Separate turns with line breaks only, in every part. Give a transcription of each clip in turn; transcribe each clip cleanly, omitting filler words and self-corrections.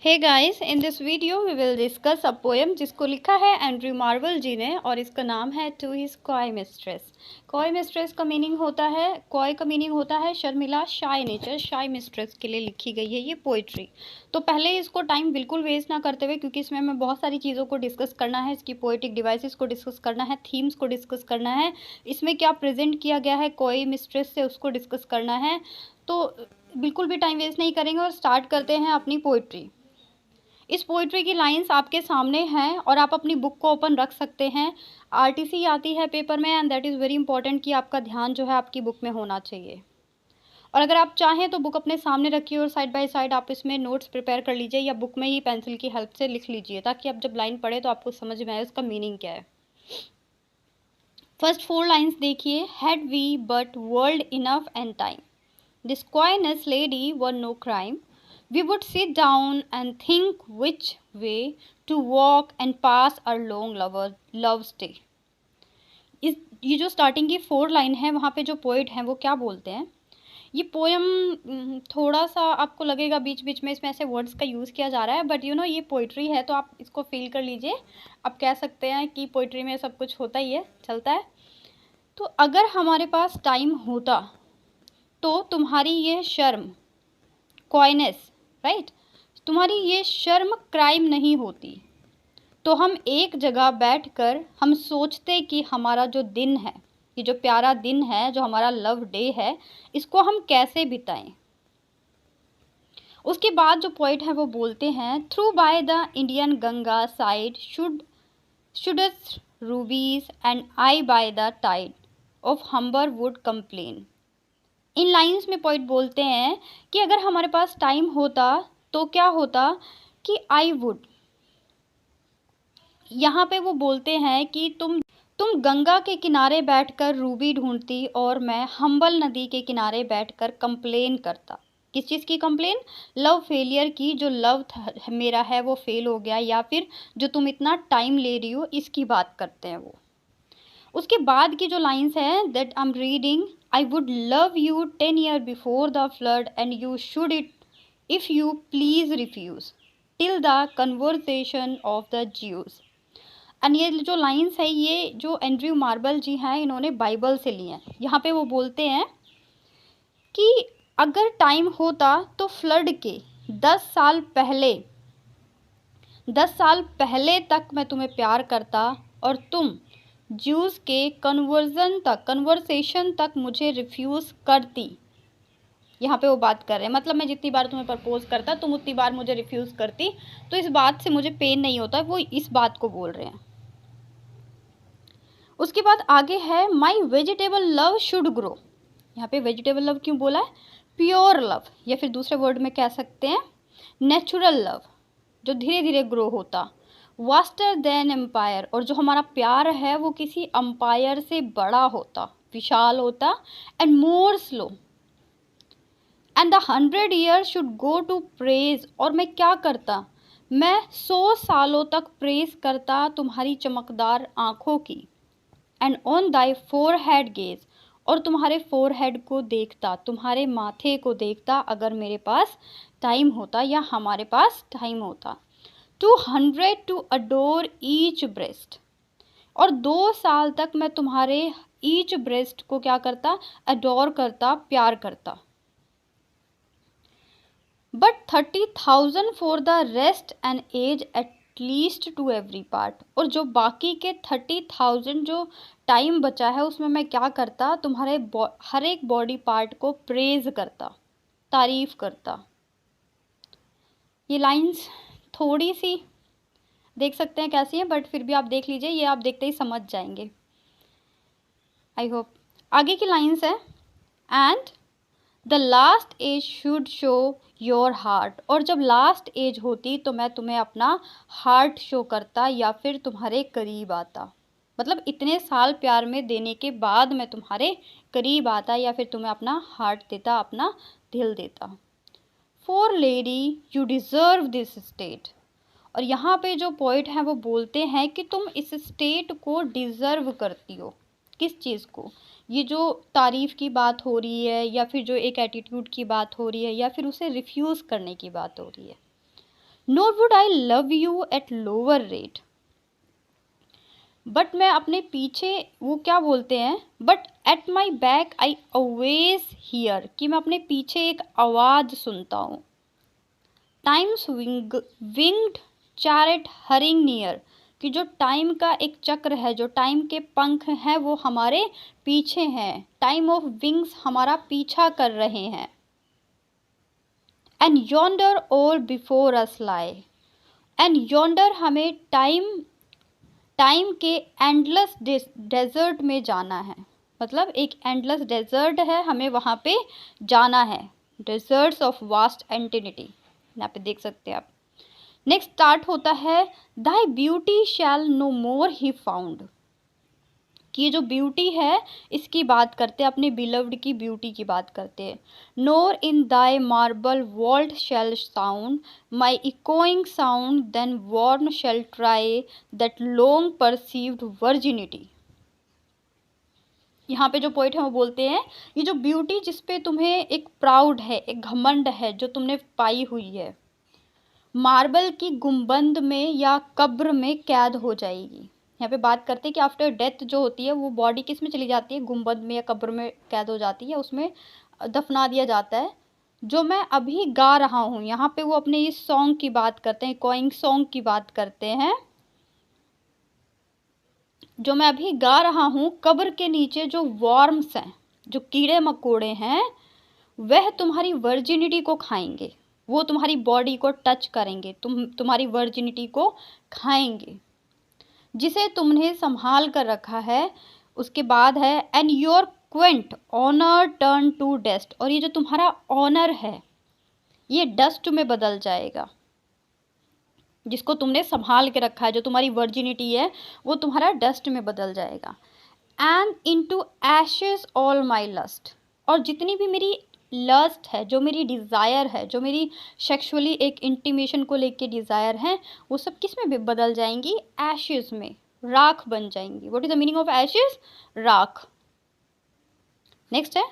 Hey guys, in this video we will discuss a poem जिसको लिखा है Andrew marvel जी ने और इसका नाम है to his coy mistress. Coy mistress का मीनिंग होता है, कॉय का मीनिंग होता है शर्मिला, शाय नेचर, शाय मिस्ट्रेस के लिए लिखी गई है ये पोइट्री। तो पहले इसको टाइम बिल्कुल वेस्ट ना करते हुए, क्योंकि इसमें हमें बहुत सारी चीज़ों को डिस्कस करना है, इसकी पोएटिक डिवाइसेस को डिस्कस करना है, थीम्स को डिस्कस करना है, इसमें क्या प्रेजेंट किया गया है कॉय मिस्ट्रेस से उसको डिस्कस करना है। तो बिल्कुल भी टाइम वेस्ट नहीं करेंगे और स्टार्ट करते हैं अपनी पोइट्री। इस पोइट्री की लाइंस आपके सामने हैं और आप अपनी बुक को ओपन रख सकते हैं। आरटीसी आती है पेपर में and that is very important कि आपका ध्यान जो है आपकी बुक में होना चाहिए। और अगर आप चाहें तो बुक अपने सामने रखिए और साइड बाय साइड आप इसमें नोट्स प्रिपेयर कर लीजिए या बुक में ही पेंसिल की हेल्प से लिख लीजिए, ताकि आप जब लाइन पढ़े तो आपको समझ में आए उसका मीनिंग क्या है। फर्स्ट 4 लाइन्स देखिए। Had we but world enough and time, this coyness lady were no crime, we would sit down and think which way to walk and pass our long love stay। ये जो starting की 4 line है वहाँ पे जो poet हैं वो क्या बोलते हैं। ये पोएम थोड़ा सा आपको लगेगा बीच बीच में इसमें ऐसे वर्ड्स का यूज़ किया जा रहा है, बट ये पोइट्री है तो आप इसको फील कर लीजिए। आप कह सकते हैं कि पोइट्री में सब कुछ होता ही है, चलता है। तो अगर हमारे पास टाइम होता तो तुम्हारी ये शर्म, कॉयनेस, राइट, तुम्हारी ये शर्म क्राइम नहीं होती। तो हम एक जगह बैठकर हम सोचते कि हमारा जो दिन है, ये जो प्यारा दिन है, जो हमारा लव डे है, इसको हम कैसे बिताएं। उसके बाद जो पोइट है वो बोलते हैं, through by the Indian Ganga side shouldst rubies and I by the tide of Humber would complain. इन लाइंस में पोइट बोलते हैं कि अगर हमारे पास टाइम होता तो क्या होता कि आई वुड, यहाँ पे वो बोलते हैं कि तुम गंगा के किनारे बैठकर रूबी ढूंढती और मैं हम्बल नदी के किनारे बैठकर कंप्लेन करता। किस चीज़ की कंप्लेन? लव फेलियर की, जो लव मेरा है वो फेल हो गया, या फिर जो तुम इतना टाइम ले रही हो इसकी बात करते हैं वो। उसके बाद की जो लाइंस है, that I am reading, I would love you 10 years before the flood and you should it if you please refuse till the conversation of the Jews. And ये जो लाइंस है ये जो एंड्रयू मार्वेल जी हैं इन्होंने Bible से लिए हैं। यहाँ पे वो बोलते हैं कि अगर टाइम होता तो फ्लड के 10 साल पहले तक मैं तुम्हें प्यार करता और तुम ज्यूज़ के कन्वर्सेशन तक मुझे रिफ्यूज़ करती। यहाँ पे वो बात कर रहे हैं, मतलब मैं जितनी बार तुम्हें प्रपोज करता तुम उतनी बार मुझे रिफ्यूज़ करती, तो इस बात से मुझे पेन नहीं होता। वो इस बात को बोल रहे हैं। उसके बाद आगे है, माई वेजिटेबल लव शुड ग्रो। यहाँ पे वेजिटेबल लव क्यों बोला है? प्योर लव, या फिर दूसरे वर्ड में कह सकते हैं नेचुरल लव, जो धीरे धीरे ग्रो होता। वास्टर देन एम्पायर, और जो हमारा प्यार है वो किसी अम्पायर से बड़ा होता, विशाल होता। And more slow, and the 100 years should go to praise, और मैं क्या करता, मैं 100 सालों तक प्रेज करता तुम्हारी चमकदार आँखों की। And on Dai forehead gauge, और तुम्हारे फोरहेड को देखता, तुम्हारे माथे को देखता, अगर मेरे पास टाइम होता या हमारे पास टाइम होता। 200 टू अडोर ईच ब्रेस्ट, और 2 साल तक मैं तुम्हारे ईच ब्रेस्ट को क्या करता, अडोर करता, प्यार करता। But 30,000 for the rest and age at least to every part, और जो बाकी के 30,000 जो टाइम बचा है उसमें मैं क्या करता, तुम्हारे हर एक बॉडी पार्ट को प्रेज करता, तारीफ करता। ये लाइंस थोड़ी सी देख सकते हैं कैसी हैं, बट फिर भी आप देख लीजिए, ये आप देखते ही समझ जाएंगे, आई होप। आगे की लाइंस है, and the last age should show your heart, और जब लास्ट एज होती तो मैं तुम्हें अपना हार्ट शो करता या फिर तुम्हारे करीब आता। मतलब इतने साल प्यार में देने के बाद मैं तुम्हारे करीब आता या फिर तुम्हें अपना हार्ट देता, अपना दिल देता। For lady you deserve this state, और यहाँ पे जो पोइट हैं वो बोलते हैं कि तुम इस स्टेट को डिज़र्व करती हो। किस चीज़ को? ये जो तारीफ़ की बात हो रही है, या फिर जो एक एटीट्यूड की बात हो रही है, या फिर उसे रिफ्यूज़ करने की बात हो रही है। Nor would I love you at lower rate. But मैं अपने पीछे, वो क्या बोलते हैं, but at my back I always hear, कि मैं अपने पीछे एक आवाज़ सुनता हूँ। Times winged chariot hurrying near, कि जो टाइम का एक चक्र है, जो टाइम के पंख हैं वो हमारे पीछे हैं। टाइम ऑफ विंग्स हमारा पीछा कर रहे हैं। एंड योंडर और before us lie, and yonder हमें टाइम के एंडलेस डेजर्ट में जाना है। मतलब एक एंडलेस डेजर्ट है, हमें वहाँ पे जाना है। डेजर्ट्स ऑफ वास्ट एंटिनिटी, यहाँ पे देख सकते हैं आप। नेक्स्ट स्टार्ट होता है, thy beauty shall no more be found, कि ये जो ब्यूटी है इसकी बात करते हैं, अपने बिलव्ड की ब्यूटी की बात करते हैं। Nor in thy marble vault shall sound my echoing sound then worm shall try that long perceived virginity. यहाँ पे जो पोइट है वो बोलते हैं, ये जो ब्यूटी जिस पे तुम्हें एक प्राउड है, एक घमंड है, जो तुमने पाई हुई है, मार्बल की गुंबद में या कब्र में कैद हो जाएगी। यहाँ पे बात करते हैं कि आफ्टर डेथ जो होती है वो बॉडी किस में चली जाती है, गुंबद में या कब्र में कैद हो जाती है, उसमें दफना दिया जाता है। जो मैं अभी गा रहा हूँ, यहाँ पे वो अपने इस सॉन्ग की बात करते हैं, कोइंग सॉन्ग की बात करते हैं। जो मैं अभी गा रहा हूँ, कब्र के नीचे जो वॉर्म्स हैं, जो कीड़े मकोड़े हैं, वह तुम्हारी वर्जिनिटी को खाएंगे, वो तुम्हारी बॉडी को टच करेंगे, तुम्हारी वर्जिनिटी को खाएंगे, जिसे तुमने संभाल कर रखा है। उसके बाद है, and your quaint honour turn to dust, और ये जो तुम्हारा ऑनर है ये डस्ट में बदल जाएगा। जिसको तुमने संभाल के रखा है, जो तुम्हारी वर्जिनिटी है, वो तुम्हारा डस्ट में बदल जाएगा। And into ashes all my lust, और जितनी भी मेरी लस्ट है, जो मेरी डिज़ायर है, जो मेरी सेक्सुअली एक इंटीमेशन को लेके डिज़ायर है, वो सब किस में बदल जाएंगी, एशेस में, राख बन जाएंगी। What is the meaning of ashes, राख। नेक्स्ट है,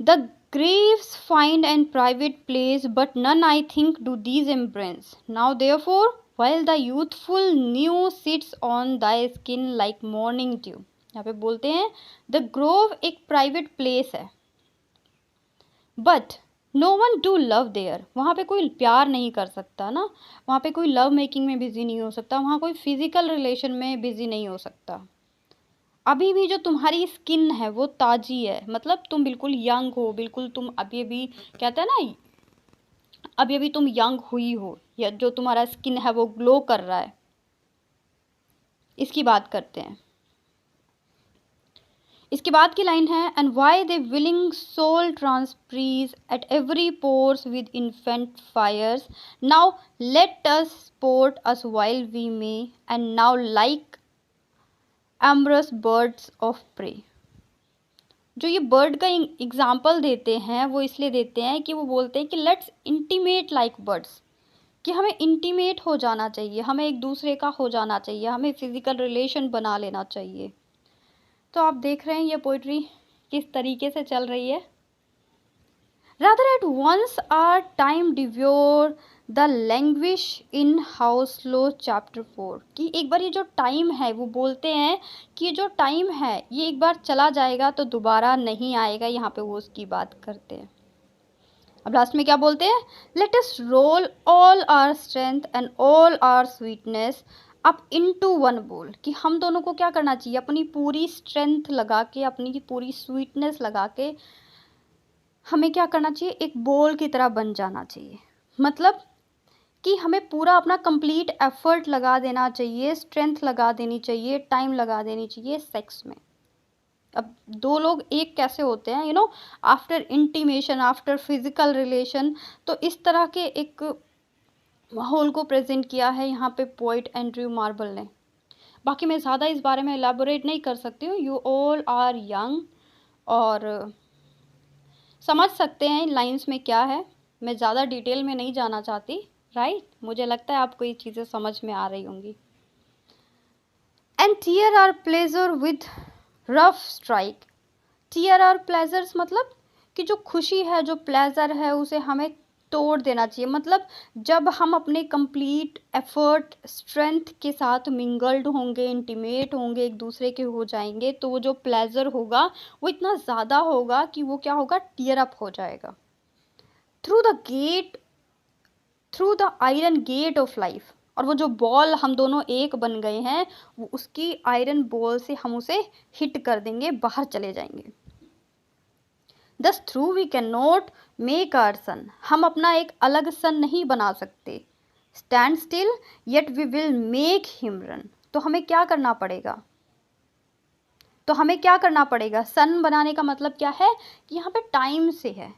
the graves find and private place, but none I think do these embrace. Now therefore, while the youthful new sits on thy skin like morning dew. यहाँ पे बोलते हैं the grove एक private place है, but no one do love there. वहाँ पे कोई प्यार नहीं कर सकता ना, वहाँ पे कोई लव मेकिंग में बिजी नहीं हो सकता, वहाँ कोई फिजिकल रिलेशन में बिजी नहीं हो सकता। अभी भी जो तुम्हारी स्किन है वो ताज़ी है, मतलब तुम बिल्कुल यंग हो, बिल्कुल तुम अभी अभी, कहते हैं ना, अभी अभी तुम यंग हुई हो, या जो तुम्हारा स्किन है वो ग्लो कर रहा है, इसकी बात करते हैं। इसके बाद की लाइन है, and why they willing soul transpires at every pores with infant fires, now let us sport us while we may, and now like amorous birds of prey. जो ये बर्ड का एग्जाम्पल देते हैं वो इसलिए देते हैं कि वो बोलते हैं कि लेट्स इंटीमेट लाइक बर्ड्स, कि हमें इंटीमेट हो जाना चाहिए, हमें एक दूसरे का हो जाना चाहिए, हमें फिजिकल रिलेशन बना लेना चाहिए। तो आप देख रहे हैं ये पोइट्री किस तरीके से चल रही है। Rather at once our time devour the languish in house law chapter 4, कि एक बार ये जो टाइम है, वो बोलते हैं कि ये जो टाइम है ये एक बार चला जाएगा तो दोबारा नहीं आएगा, यहाँ पे वो उसकी बात करते हैं। अब लास्ट में क्या बोलते हैं, let us roll all our strength and all our sweetness up into one ball, कि हम दोनों को क्या करना चाहिए, अपनी पूरी स्ट्रेंथ लगा के, अपनी पूरी स्वीटनेस लगा के हमें क्या करना चाहिए, एक बोल की तरह बन जाना चाहिए। मतलब कि हमें पूरा अपना कंप्लीट एफर्ट लगा देना चाहिए, स्ट्रेंथ लगा देनी चाहिए, टाइम लगा देनी चाहिए सेक्स में। अब दो लोग एक कैसे होते हैं, after intimation, after physical relation. तो इस तरह के एक माहौल को प्रेजेंट किया है यहाँ पे पोइट एंड्रयू मार्बल ने। बाकी मैं ज़्यादा इस बारे में एलैबोरेट नहीं कर सकती हूँ, यू ऑल आर यंग और समझ सकते हैं इन लाइंस में क्या है। मैं ज़्यादा डिटेल में नहीं जाना चाहती, राइट। मुझे लगता है आपको ये चीज़ें समझ में आ रही होंगी। And tear our pleasure with rough strike, tear our pleasures मतलब कि जो खुशी है, जो प्लेजर है, उसे हमें तोड़ देना चाहिए। मतलब जब हम अपने कंप्लीट एफर्ट स्ट्रेंथ के साथ मिंगल्ड होंगे, इंटीमेट होंगे, एक दूसरे के हो जाएंगे, तो वो जो प्लेजर होगा वो इतना ज़्यादा होगा कि वो क्या होगा, टीयर अप हो जाएगा। Through the iron gate of life. और वो जो बॉल हम दोनों एक बन गए हैं, वो उसकी आयरन बॉल से हम उसे हिट कर देंगे, बाहर चले जाएंगे। Thus through we cannot make our sun, हम अपना एक अलग सन नहीं बना सकते। Stand still yet we will make him run, तो हमें क्या करना पड़ेगा, सन बनाने का मतलब क्या है कि यहाँ पे टाइम से है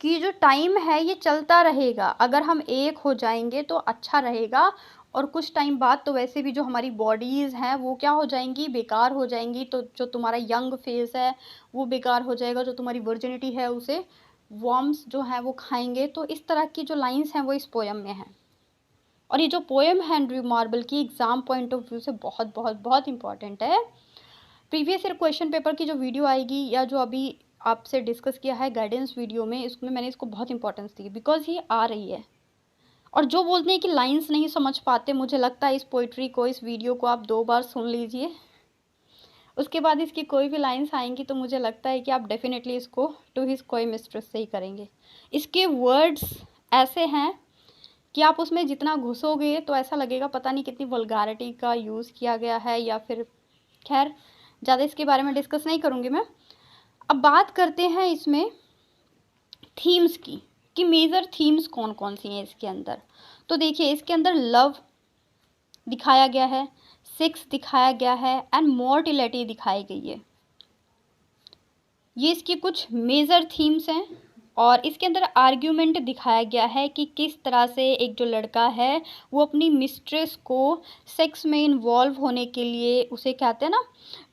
कि जो टाइम है ये चलता रहेगा। अगर हम एक हो जाएंगे तो अच्छा रहेगा, और कुछ टाइम बाद तो वैसे भी जो हमारी बॉडीज़ हैं वो क्या हो जाएंगी, बेकार हो जाएंगी। तो जो तुम्हारा यंग फेस है वो बेकार हो जाएगा, जो तुम्हारी वर्जिनिटी है उसे वॉर्म्स जो है वो खाएंगे। तो इस तरह की जो लाइंस हैं वो इस पोएम में हैं। और ये जो पोएम है एंड्रयू मार्बल की एग्ज़ाम पॉइंट ऑफ व्यू से बहुत बहुत बहुत इंपॉर्टेंट है। प्रीवियस ईयर क्वेश्चन पेपर की जो वीडियो आएगी या जो अभी आपसे डिस्कस किया है गाइडेंस वीडियो में, इसमें मैंने इसको बहुत इंपॉर्टेंस दी बिकॉज ये आ रही है। और जो बोलते हैं कि लाइंस नहीं समझ पाते, मुझे लगता है इस पोइट्री को, इस वीडियो को आप 2 बार सुन लीजिए, उसके बाद इसकी कोई भी लाइंस आएंगी तो मुझे लगता है कि आप डेफिनेटली इसको टू हिज कोई मिस्ट्रेस से ही करेंगे। इसके वर्ड्स ऐसे हैं कि आप उसमें जितना घुसोगे तो ऐसा लगेगा पता नहीं कितनी वल्गारिटी का यूज़ किया गया है, या फिर खैर ज़्यादा इसके बारे में डिस्कस नहीं करूँगी मैं। अब बात करते हैं इसमें थीम्स की, कि मेजर थीम्स कौन कौन सी हैं इसके अंदर। तो देखिए इसके अंदर लव दिखाया गया है, सेक्स दिखाया गया है, एंड मॉर्टिलिटी दिखाई गई है। ये इसकी कुछ मेजर थीम्स हैं। और इसके अंदर आर्ग्यूमेंट दिखाया गया है कि किस तरह से एक जो लड़का है वो अपनी मिस्ट्रेस को सेक्स में इन्वॉल्व होने के लिए, उसे कहते हैं ना,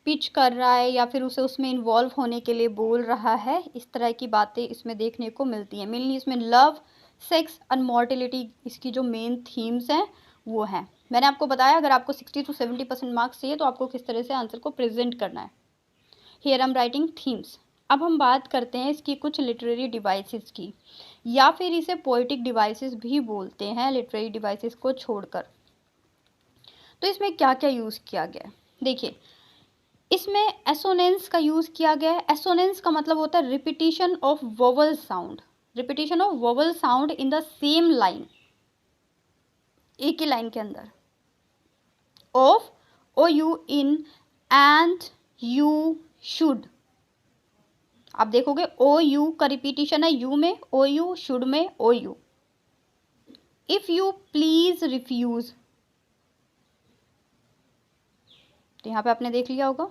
पिच कर रहा है, या फिर उसे उसमें इन्वॉल्व होने के लिए बोल रहा है। इस तरह की बातें इसमें देखने को मिलती हैं। मेनली इसमें लव, सेक्स एंड मॉर्टिलिटी इसकी जो मेन थीम्स हैं वो हैं। मैंने आपको बताया अगर आपको 60 to 70% मार्क्स चाहिए तो आपको किस तरह से आंसर को प्रेजेंट करना है। Here I am writing themes. अब हम बात करते हैं इसकी कुछ लिटरेरी डिवाइसेस की, या फिर इसे पोएटिक डिवाइसेस भी बोलते हैं लिटरेरी डिवाइसेस को छोड़कर। तो इसमें क्या क्या यूज़ किया गया है, देखिए इसमें एसोनेंस का यूज़ किया गया है। एसोनेंस का मतलब होता है repetition of vowel sound, repetition of vowel sound in the same line, एक ही लाइन के अंदर। Of O U in and you should, आप देखोगे ओ यू का रिपीटिशन है यू में, ओ यू, शुड में O U. If you please refuse, तो यहाँ पे आपने देख लिया होगा,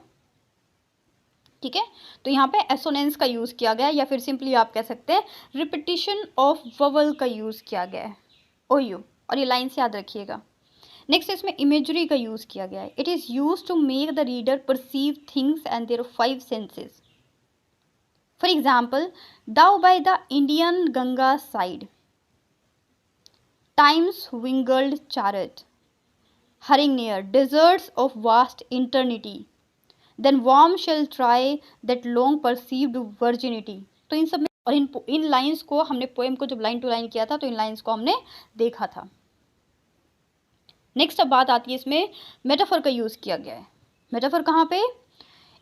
ठीक है। तो यहाँ पे एसोनेंस का यूज़ किया गया है, या फिर सिंपली आप कह सकते हैं रिपीटिशन ऑफ ववल का यूज़ किया गया है, ओ यू। और ये लाइन से याद रखिएगा। नेक्स्ट इसमें इमेजरी का यूज़ किया गया है। It is use to make the reader perceive things and their 5 senses. For example, thou by the Indian Ganga side, time's winged chariot, hurrying near deserts of vast eternity, then warm shall try that long perceived virginity। तो इन सब में, और इन lines को हमने poem को जब line to line किया था तो इन लाइंस को हमने देखा था। नेक्स्ट अब बात आती है इसमें मेटाफर का यूज़ किया गया है। मेटाफर कहाँ पे,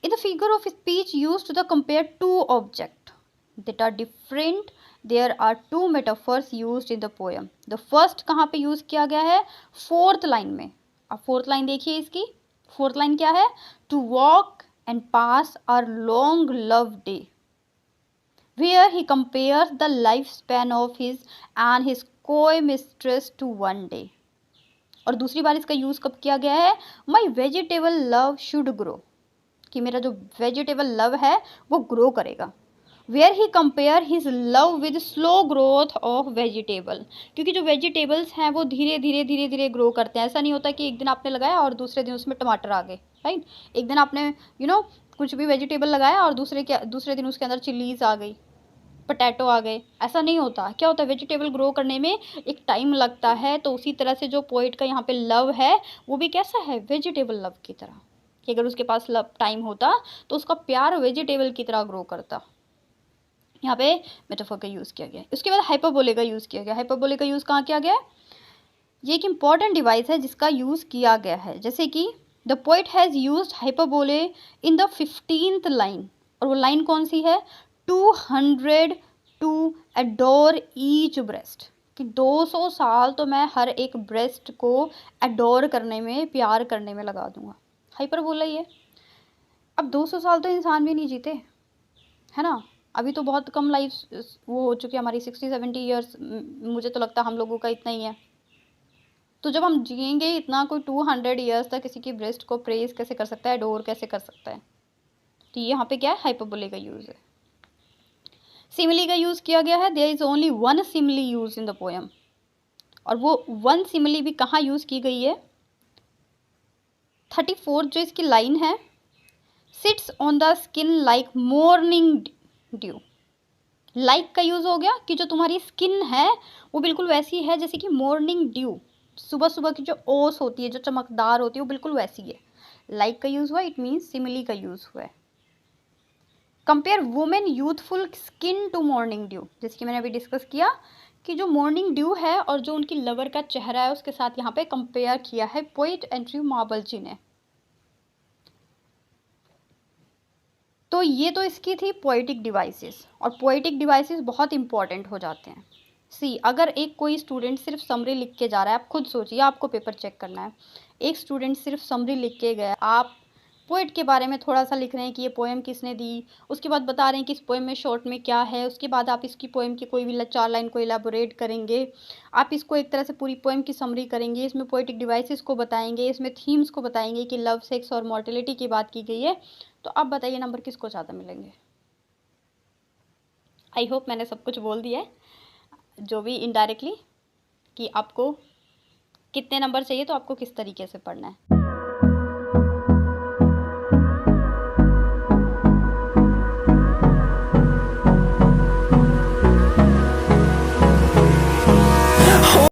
in the figure of speech used to compare two objects that are different, there are 2 metaphors used in the poem। the first कहाँ पे यूज़ किया गया है, 4th लाइन में। अब 4th लाइन देखिए इसकी, 4th लाइन क्या है, to walk and pass our long love day, where he compares the lifespan of his and his coy mistress to one day। और दूसरी बार इसका यूज़ कब किया गया है, my vegetable love should grow, कि मेरा जो वेजिटेबल लव है वो ग्रो करेगा। Where he compare his love with slow growth of vegetable, क्योंकि जो वेजिटेबल्स हैं वो धीरे धीरे धीरे धीरे ग्रो करते हैं। ऐसा नहीं होता कि एक दिन आपने लगाया और दूसरे दिन उसमें टमाटर आ गए, राइट। एक दिन आपने कुछ भी वेजिटेबल लगाया और दूसरे दिन उसके अंदर चिलीज आ गई, पोटैटो आ गए। ऐसा नहीं होता। क्या होता है, वेजिटेबल ग्रो करने में एक टाइम लगता है। तो उसी तरह से जो पोइट का यहाँ पे लव है वो भी कैसा है, वेजिटेबल लव की तरह, कि अगर उसके पास लव टाइम होता तो उसका प्यार वेजिटेबल की तरह ग्रो करता। यहाँ पे मेटाफोर का यूज़ किया गया है। उसके बाद हाइपरबोले का यूज़ किया गया। हाइपरबोले का यूज़ कहाँ किया गया है? ये एक इम्पॉर्टेंट डिवाइस है जिसका यूज़ किया गया है। जैसे कि the poet has used hyperbole in the 15th line, और वो लाइन कौन सी है? 200 टू एडोर ईच ब्रेस्ट, कि 200 साल तो मैं हर एक ब्रेस्ट को एडोर करने में, प्यार करने में लगा दूंगा। हाइपरबोला ही है। अब 200 साल तो इंसान भी नहीं जीते, है ना। अभी तो बहुत कम लाइफ वो हो चुकी है हमारी, 60-70 ईयर्स, मुझे तो लगता है हम लोगों का इतना ही है। तो जब हम जिएंगे इतना, कोई 200 ईयर्स तक किसी की ब्रेस्ट को प्रेस कैसे कर सकता है, एडोर कैसे कर सकता है? तो यहाँ पे क्या है? हाइपरबोले का यूज़ है। सिमिली का यूज़ किया गया है। There is only one simile use in the poem, और वो वन सिमिली भी कहाँ यूज़ की गई है? 34 जो इसकी लाइन है, sits on the skin like morning due. Like का यूज़ हो गया कि जो तुम्हारी स्किन है वो बिल्कुल वैसी है जैसे कि मॉर्निंग ड्यू, सुबह सुबह की जो ओस होती है, जो चमकदार होती है, वो बिल्कुल वैसी है। लाइक का यूज़ हुआ, इट मीन्स सिमिली का यूज़ हुआ है। Compare women youthful skin to morning dew, जैसे कि मैंने अभी डिस्कस किया कि जो मॉर्निंग ड्यू है और जो उनकी लवर का चेहरा है उसके साथ यहाँ पे कंपेयर किया है पोइट एंड्रयू मार्बल जी ने। तो ये तो इसकी थी पोएटिक डिवाइसेस, और पोएटिक डिवाइसेस बहुत इंपॉर्टेंट हो जाते हैं। सी, अगर एक कोई स्टूडेंट सिर्फ समरी लिख के जा रहा है, आप खुद सोचिए, आपको पेपर चेक करना है, एक स्टूडेंट सिर्फ समरी लिख के गया, आप पोएट के बारे में थोड़ा सा लिख रहे हैं कि ये पोएम किसने दी, उसके बाद बता रहे हैं कि इस पोएम में शॉर्ट में क्या है, उसके बाद आप इसकी पोएम की कोई भी 4 लाइन को इलेबोरेट करेंगे, आप इसको एक तरह से पूरी पोएम की समरी करेंगे, इसमें पोएटिक डिवाइसेस को बताएंगे, इसमें थीम्स को बताएंगे कि लव, सेक्स और मॉर्टेलिटी की बात की गई है, तो आप बताइए नंबर किसको ज़्यादा मिलेंगे? आई होप मैंने सब कुछ बोल दिया है, जो भी इनडायरेक्टली, कि आपको कितने नंबर चाहिए तो आपको किस तरीके से पढ़ना है।